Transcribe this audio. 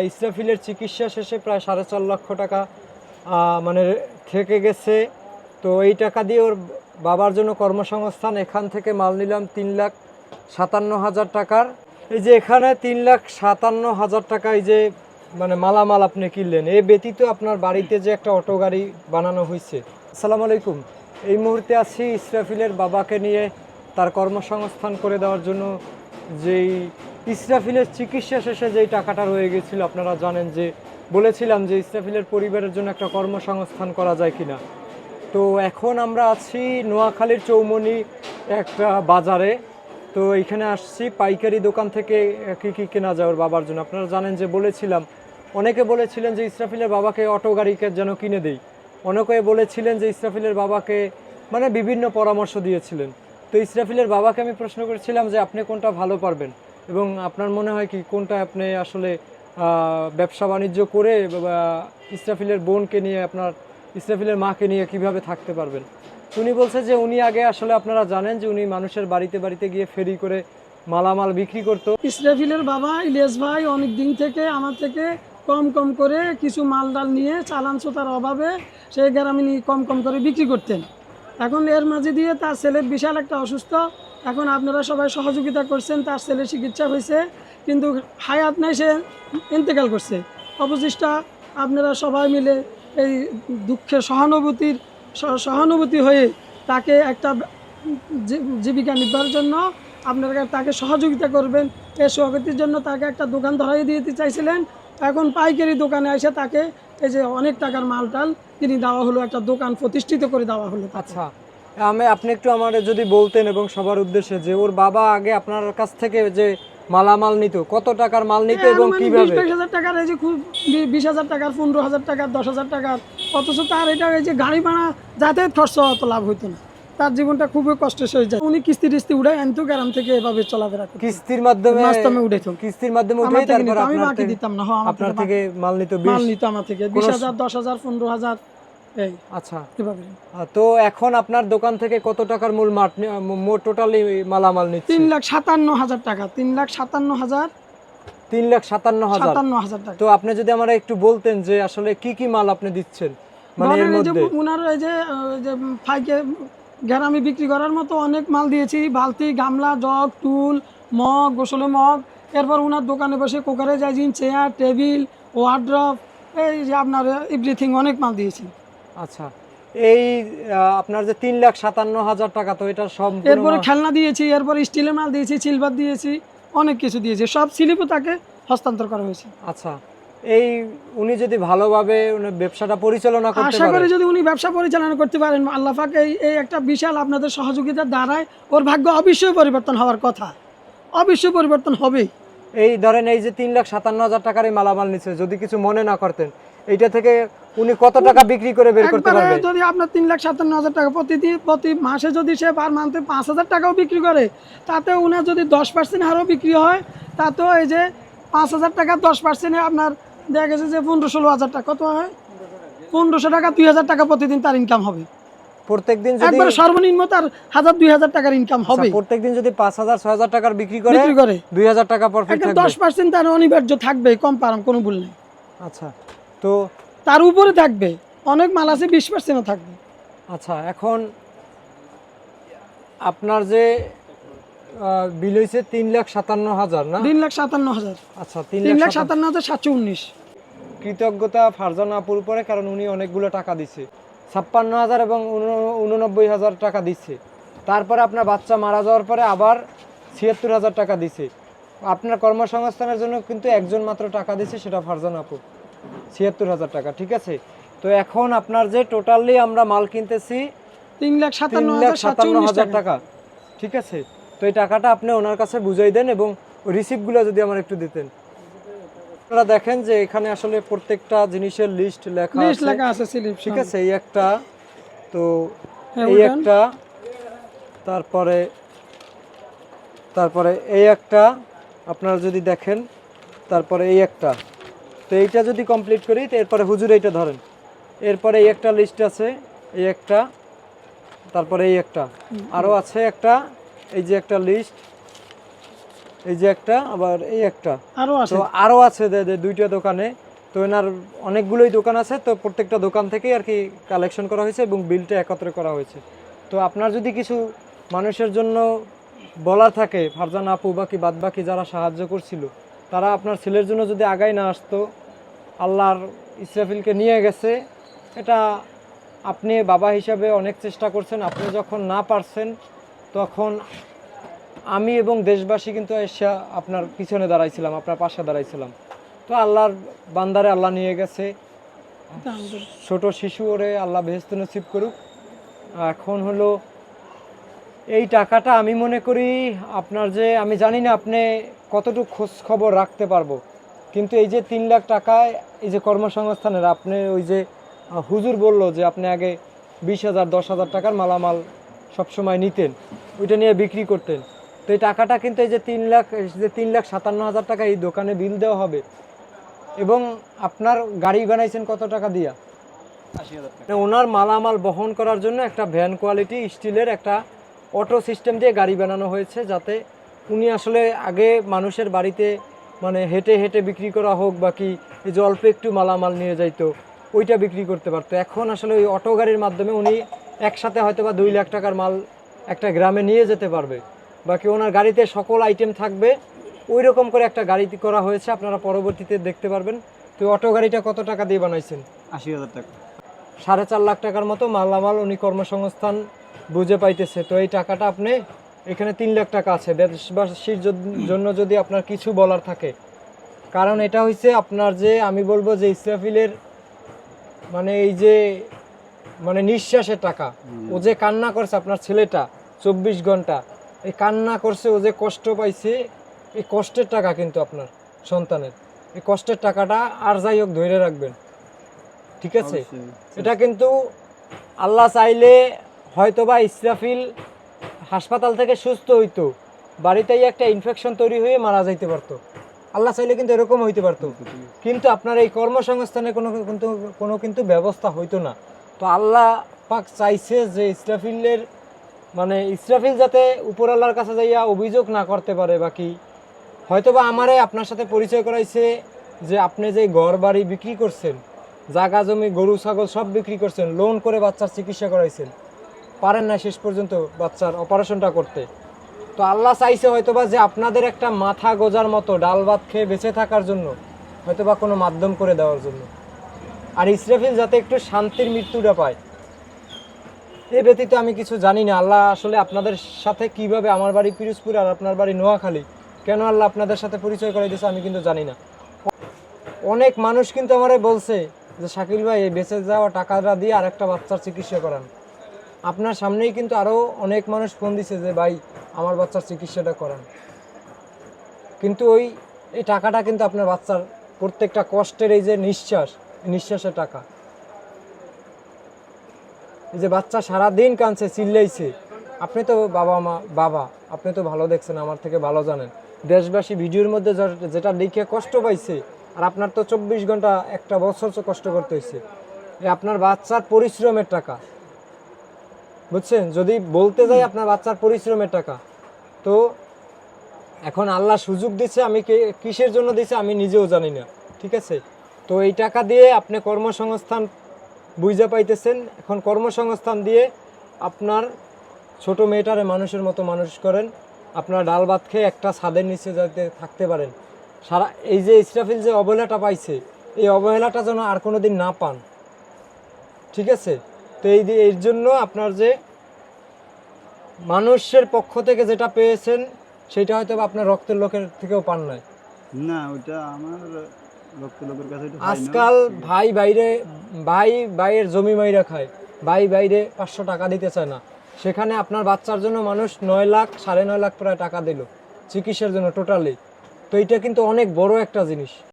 ইসরাফিলের চিকিৎসা শেষে প্রায় 4.5 লক্ষ টাকা মানে থেকে গেছে। তো এই টাকা দিয়ে ওর বাবার জন্য কর্মসংস্থান, এখান থেকে মাল নিলাম 3,57,000 টাকার। এই যে এখানে 3,57,000 টাকা এই যে মানে মালামাল আপনি কিনলেন, এ ব্যতীত আপনার বাড়িতে যে একটা অটো গাড়ি বানানো হয়েছে। আসসালামু আলাইকুম। এই মুহূর্তে আছি ইসরাফিলের বাবাকে নিয়ে তার কর্মসংস্থান করে দেওয়ার জন্য। যেই ইসরাফিলের চিকিৎসা শেষে যেই টাকাটা রয়ে গেছিলো, আপনারা জানেন যে বলেছিলাম যে ইসরাফিলের পরিবারের জন্য একটা কর্মসংস্থান করা যায় কিনা। তো এখন আমরা আছি নোয়াখালীর চৌমনি একটা বাজারে। তো এইখানে আসছি পাইকারি দোকান থেকে কী কী কেনা যায় ওর বাবার জন্য। আপনারা জানেন যে বলেছিলাম, অনেকে বলেছিলেন যে ইসরাফিলের বাবাকে অটো গাড়িকে যেন কিনে দেই, অনেকে বলেছিলেন যে ইসরাফিলের বাবাকে মানে বিভিন্ন পরামর্শ দিয়েছিলেন। তো ইসরাফিলের বাবাকে আমি প্রশ্ন করেছিলাম যে আপনি কোনটা ভালো পারবেন এবং আপনার মনে হয় কি কোনটা আপনি আসলে ব্যবসা বাণিজ্য করে ইসরাফিলের বোনকে নিয়ে আপনার ইসরাফিলের মাকে নিয়ে কিভাবে থাকতে পারবেন। উনি বলছে যে উনি আগে আসলে আপনারা জানেন যে উনি মানুষের বাড়িতে বাড়িতে গিয়ে ফেরি করে মালামাল বিক্রি করতো। ইসরাফিলের বাবা ইলিয়াস ভাই অনেক দিন থেকে আমার থেকে কম কম করে কিছু মাল ডাল নিয়ে চালান চোতার অভাবে সেই গ্রামে কম কম করে বিক্রি করতেন। এখন এর মাঝে দিয়ে তার ছেলে বিশাল একটা অসুস্থ, এখন আপনারা সবাই সহযোগিতা করছেন, তার ছেলে চিকিৎসা হয়েছে কিন্তু হায়াত নাই, সে ইন্তেকাল করছে। অবশিষ্টা আপনারা সবাই মিলে এই দুঃখের সহানুভূতি হয়ে তাকে একটা জীবিকা নির্বাহের জন্য আপনারা তাকে সহযোগিতা করবেন। এই সহযোগিতার জন্য তাকে একটা দোকান ধরাই দিতে চাইছিলেন, এখন পাইকারি দোকানে এসে তাকে এই যে অনেক টাকার মালটাল কিনে দেওয়া হলো, একটা দোকান প্রতিষ্ঠিত করে দেওয়া হলো। আচ্ছা, আপনি একটু আমার যদি বলতেন এবং সবার উদ্দেশ্যে যে ওর বাবা আগে আপনার কাছ থেকে যে মালামাল নিত, কত টাকার মাল নিত এবং কিভাবে? 20,000 টাকার, এই যে খুব 20,000 টাকার, 15,000 টাকার, 10,000 টাকার, অথচ তার এটা এই যে গাড়ি ভাড়া যাতায়াত খরচ অত লাভ হইতো না, তার জীবনটা খুবই কষ্টের হয়ে যায়। উনি কিস্তি টিস্তি উঠায় আনতো গ্রাম থেকে, এভাবে চলাফেরা করতো কিস্তির মাধ্যমে উঠাইতো, কিস্তির মাধ্যমে উঠে তারপর আমি বাকি দিতাম না। আপনার থেকে মাল নিত, আমার থেকে 20,000, 10,000, 15,000 এই। আচ্ছা, কিভাবে? তো এখন আপনার দোকান থেকে কত টাকার মূল মোট টোটালি মালামাল নিচ্ছে? 3,57,000 টাকা। 3,57,000 টাকা। তো আপনি যদি আমরা একটু বলতেন যে আসলে কি কি মাল আপনি দিচ্ছেন, মানে এর মধ্যে উনার এই যে ফাইকে গ্রামে বিক্রি করার মতো অনেক মাল দিয়েছি, বালতি, গামলা, জগ, টুল, মগ, গোসলের মগ। এরপর উনার দোকানে বসে কুকারে জাইজিন, চেয়ার, টেবিল, ওয়ার্ড্রপ, এই যে আপনার এভরিথিং অনেক মাল দিয়েছি। আচ্ছা, এই আপনার যে 3,57,000 টাকা, তো এটা সব এরপরে খেলনা দিয়েছি, এরপর স্টিলের মাল দিয়েছি, সিলভার দিয়েছি, অনেক কিছু দিয়েছি, সব স্লিপও তাকে হস্তান্তর করা হয়েছে। আচ্ছা, এই উনি যদি ভালোভাবে ব্যবসাটা পরিচালনা করতে পারেন, আশা করি যদি উনি ব্যবসা পরিচালনা করতে পারেন, আল্লাহ পাক এই একটা বিশাল আপনাদের সহযোগিতার দ্বারাই ওর ভাগ্য অবশ্যই পরিবর্তন হওয়ার কথা, অবশ্যই পরিবর্তন হবে। এই ধরেন এই যে 3,57,000 টাকার এই মালামাল নিচ্ছে, যদি কিছু মনে না করতেন, এইটা থেকে উনি কত টাকা বিক্রি করে বের করতে পারবেন? যদি আপনার 3,57,000 টাকা প্রতি মাসে যদি সে পার মান্থে 5,000 টাকাও বিক্রি করে, তাতে উনার যদি 10% হারও বিক্রি হয়, তাতেও এই যে 5,000 টাকা 10%-এ আপনার দেখা গেছে যে 15-16,000 টাকা, কত হয়? 1,500 টাকা, 2,000 টাকা প্রতিদিন তার ইনকাম হবে। প্রত্যেকদিন যদি একবার সর্বনিম্ন তার 1,000-2,000 টাকার ইনকাম হবে। প্রত্যেকদিন যদি 5,000-6,000 টাকার বিক্রি করে 2,000 টাকা প্রফিট থাকবে। 10% তার অনিবার্য থাকবে, কম পারাম কোনো ভুল নেই। আচ্ছা, তো তার উপরে থাকবে, অনেক মাল আছে 20%ও থাকবে। আচ্ছা, এখন আপনার যে বিল হয়েছে 3,57,000 না? 3,57,000। আচ্ছা, 3,57,719। কৃতজ্ঞতা ফারজানা আপুর উপরে, কারণ উনি অনেকগুলো টাকা দিচ্ছে, 56,000 এবং 89,000 টাকা দিচ্ছে। তারপরে আপনার বাচ্চা মারা যাওয়ার পরে আবার 76,000 টাকা দিচ্ছে। আপনার কর্মসংস্থানের জন্য কিন্তু একজন মাত্র টাকা দিচ্ছে, সেটা ফারজানা আপু, 76,000 টাকা। ঠিক আছে, তো এখন আপনার যে টোটালি আমরা মাল কিনতেছি 3,57,000 টাকা। ঠিক আছে, তো এই টাকাটা আপনি ওনার কাছে বুঝাই দেন এবং রিসিপ্টগুলো যদি আমার একটু দিতেন। আপনারা দেখেন যে এখানে আসলে প্রত্যেকটা জিনিসের লিস্ট লেখা আছে। ঠিক আছে, এই একটা, তো এই একটা, তারপরে এই একটা, আপনারা যদি দেখেন, তারপরে এই একটা, তো এইটা যদি কমপ্লিট করি, এরপরে হুজুর এইটা ধরেন, এরপরে এই একটা লিস্ট আছে, এই একটা, তারপরে এই একটা, আরও আছে একটা, এই যে একটা লিস্ট, এই যে একটা, আবার এই একটা, আরো আছে। তো আরও আছে দুইটা দোকানে। তো এনার অনেকগুলোই দোকান আছে, তো প্রত্যেকটা দোকান থেকেই আর কি কালেকশন করা হয়েছে এবং বিলটা একত্রে করা হয়েছে। তো আপনার যদি কিছু মানুষের জন্য বলার থাকে, ফারজানা আপু বাকি বাদ বাকি যারা সাহায্য করছিল, তারা আপনার ছেলের জন্য যদি আগায় না আসতো, আল্লাহর ইসরাফিলকে নিয়ে গেছে, এটা আপনি বাবা হিসাবে অনেক চেষ্টা করছেন, আপনি যখন না পারছেন তখন আমি এবং দেশবাসী কিন্তু এসে আপনার পিছনে দাঁড়াইছিলাম, আপনার পাশে দাঁড়াইছিলাম। তো আল্লাহর বান্দারে আল্লাহ নিয়ে গেছে, ছোট শিশু ওরে আল্লাহ বেহেশত নসিব করুক। এখন হলো এই টাকাটা আমি মনে করি আপনার, যে আমি জানি না আপনি কতটুকু খোঁজ খবর রাখতে পারবো, কিন্তু এই যে 3 লাখ টাকায় এই যে কর্মসংস্থানের, আপনি ওই যে হুজুর বললো যে আপনি আগে 20,000 10,000 টাকার মালামাল সবসময় নিতেন, ওইটা নিয়ে বিক্রি করতেন। তো এই টাকাটা কিন্তু এই যে 3,57,000 টাকা এই দোকানে বিল দেওয়া হবে। এবং আপনার গাড়ি বানাইছেন কত টাকা দিয়া? 80,000 টাকা। ওনার মালামাল বহন করার জন্য একটা ভ্যান কোয়ালিটি স্টিলের একটা অটো সিস্টেম দিয়ে গাড়ি বানানো হয়েছে, যাতে উনি আসলে আগে মানুষের বাড়িতে মানে হেঁটে হেঁটে বিক্রি করা হোক বা কি এই যে অল্প একটু মালামাল নিয়ে যাইতো ওইটা বিক্রি করতে পারতো। এখন আসলে ওই অটো গাড়ির মাধ্যমে উনি একসাথে হয়তো বা 2 লাখ টাকার মাল একটা গ্রামে নিয়ে যেতে পারবে, বাকি ওনার গাড়িতে সকল আইটেম থাকবে। ওই রকম করে একটা গাড়ি করা হয়েছে, আপনারা পরবর্তীতে দেখতে পারবেন। তো অটো গাড়িটা কত টাকা দিয়ে বানাইছেন? 80,000 টাকা। 4.5 লাখ টাকার মতো মালামাল উনি কর্মসংস্থান বুঝে পাইতেছে। তো এই টাকাটা আপনি এখানে 3 লাখ টাকা আছে। দেশবাসীর জন্য যদি আপনার কিছু বলার থাকে, কারণ এটা হচ্ছে আপনার, যে আমি বলবো যে ইসরাফিলের মানে এই যে মানে নিঃশ্বাসের টাকা, ও যে কান্না করছে আপনার ছেলেটা 24 ঘন্টা, এই কান্না করছে, ও যে কষ্ট পাইছে, এই কষ্টের টাকা কিন্তু আপনার সন্তানের, এই কষ্টের টাকাটা আর যাই হোক ধরে রাখবেন, ঠিক আছে? অবশ্যই। এটা কিন্তু আল্লাহ চাইলে হয়তোবা ইসরাফিল হাসপাতাল থেকে সুস্থ হইতো, বাড়িতেই একটা ইনফেকশন তৈরি হয়ে মারা যাইতে পারতো, আল্লাহ চাইলে কিন্তু এরকম হইতে পারতো। কিন্তু আপনার এই কর্মসংস্থানের কোনো কিন্তু ব্যবস্থা হইতো না। তো আল্লাহ পাক চাইছে যে ইসরাফিলের মানে ইসরাফিল যাতে উপর আল্লাহর কাছে যাইয়া অভিযোগ না করতে পারে। বাকি হয়তোবা আমারে আপনার সাথে পরিচয় করাইছে যে আপনি যে ঘর বাড়ি বিক্রি করছেন, জাগা জমি গরু ছাগল সব বিক্রি করছেন, লোন করে বাচ্চার চিকিৎসা করাইছেন, পারেন না শেষ পর্যন্ত বাচ্চার অপারেশনটা করতে। তো আল্লাহ চাইছে হয়তোবা যে আপনাদের একটা মাথা গোজার মতো ডাল ভাত খেয়ে বেঁচে থাকার জন্য হয়তোবা কোনো মাধ্যম করে দেওয়ার জন্য, আর ইসরাফিল যাতে একটু শান্তির মৃত্যুটা পায়। এ ব্যতীত আমি কিছু জানি না আল্লাহ আসলে আপনাদের সাথে কিভাবে, আমার বাড়ি পিরোজপুর আর আপনার বাড়ি নোয়াখালী, কেন আল্লাহ আপনাদের সাথে পরিচয় করে দিয়েছে আমি কিন্তু জানি না। অনেক মানুষ কিন্তু আমারে বলছে যে শাকিল ভাই এই বেঁচে যাওয়া টাকাটা দিয়ে আর একটা বাচ্চার চিকিৎসা করান। আপনার সামনেই কিন্তু আরও অনেক মানুষ ফোন দিছে যে ভাই আমার বাচ্চার চিকিৎসাটা করান, কিন্তু এই টাকাটা কিন্তু আপনার বাচ্চার প্রত্যেকটা কষ্টের এই যে নিঃশ্বাস, নিঃশ্বাসের টাকা। এই যে বাচ্চা সারাদিন কাঁদছে চিল্লাইছে, আপনি তো বাবা আপনি তো ভালো দেখছেন, আমার থেকে ভালো জানেন। দেশবাসী ভিডিওর মধ্যে যেটা দেখে কষ্ট পাইছে, আর আপনার তো 24 ঘন্টা একটা বছর কষ্ট করতে হয়েছে, আপনার বাচ্চার পরিশ্রমের টাকা, বুঝছেন? যদি বলতে যাই আপনার বাচ্চার পরিশ্রমের টাকা, তো এখন আল্লাহ সুযোগ দিচ্ছে, আমি কিসের জন্য দিচ্ছে আমি নিজেও জানি না, ঠিক আছে? তো এই টাকা দিয়ে আপনি কর্মসংস্থান বুঝে পাইতেছেন। এখন কর্মসংস্থান দিয়ে আপনার ছোট মেয়েটারে মানুষের মতো মানুষ করেন, আপনার ডাল ভাত খেয়ে একটা ছাদের নিচে যাতে থাকতে পারেন। সারা এই যে ইসরাফিল যে অবহেলাটা পাইছে, এই অবহেলাটা যেন আর কোনো দিন না পান, ঠিক আছে? তো এর জন্য আপনার যে মানুষের পক্ষ থেকে যেটা পেয়েছেন সেটা হয়তো আপনার রক্তের লোকের থেকেও পান নাই। না, ওটা আমার লোকের কাছে ওটা হয় না। আজকাল ভাই ভাইয়ের জমি মাইরা খায়, ভাই বাইরে 500 টাকা দিতে চায় না, সেখানে আপনার বাচ্চার জন্য মানুষ 9 লাখ 9.5 লাখ প্রায় টাকা দিল চিকিৎসার জন্য টোটালি। তো এটা কিন্তু অনেক বড় একটা জিনিস।